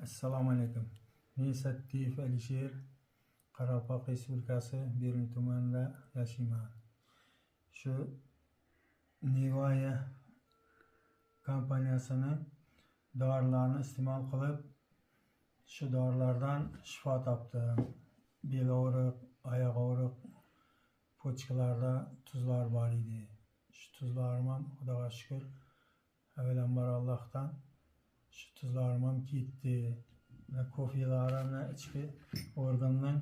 Assalomu alaykum. Men Sattiyev Alisher, Qoraqalpoq Respublikasi Berun tumanida yashayman. Shu Nevaya kompaniyasining dorilarini iste'mol qilib, shu dorilardan shifo topdim. Bel og'riq, oyoq og'riq, pochkalarda tuzlar bor edi. Shu tuzlarim ham Xudoga shukr, avvalambor Allohdan shu tuzlarim ham ketdi. Ko'fiylarimni ichki organning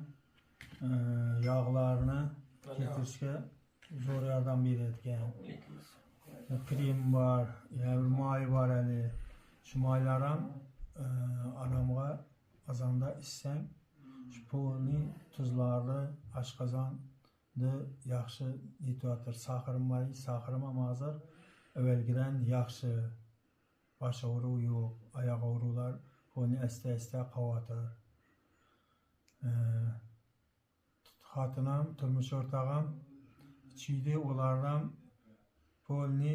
yog'larini keltirishga zo'r yordam beradigan. Krem bor, moy bor hali. Shu moylar ham odamga qozonda ichsang, shu polni tuzlarni oshqozonni yaxshi netayotir. Saxrim bor, saxrim ham hozir avvalgidan yaxshi. Bosh og'riq yo'q, oyoq og'riqlar polni asta qavotir. Xotinim, turmush o'rtog'im ichiydi, ulardan polni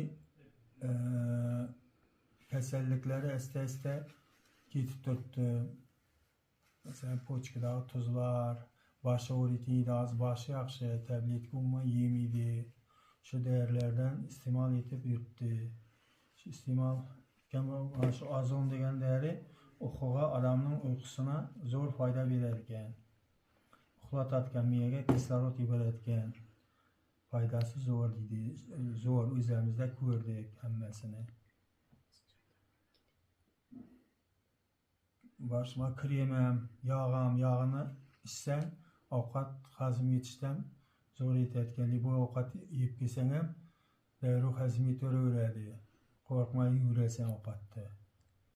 kasalliklari asta ketib turibdi. Masalan, pochkadagi tuzlar, bosh og'ritiydi, boshi yaxshi, tabletka umuman yemaydi. Shu dorilardan iste'mol etib yuribdi. Shu iste'mol shu ozon degan dori uyquga, odamning uyqusuna zo'r foyda beradigan. Uxlatadigan, miyaga kislorod yuboradigan. Foydasi zo'r deydi. Zo'r, o'zimizda ko'rdik hammasini. Boshqa kremim, yog'ini ichsang, ovqat hazm etishdan zo'r etadigan. Bu ovqat yeb kelsang ham darrov hazm etaveradi. Qo'rqmay yurasan ovqatda.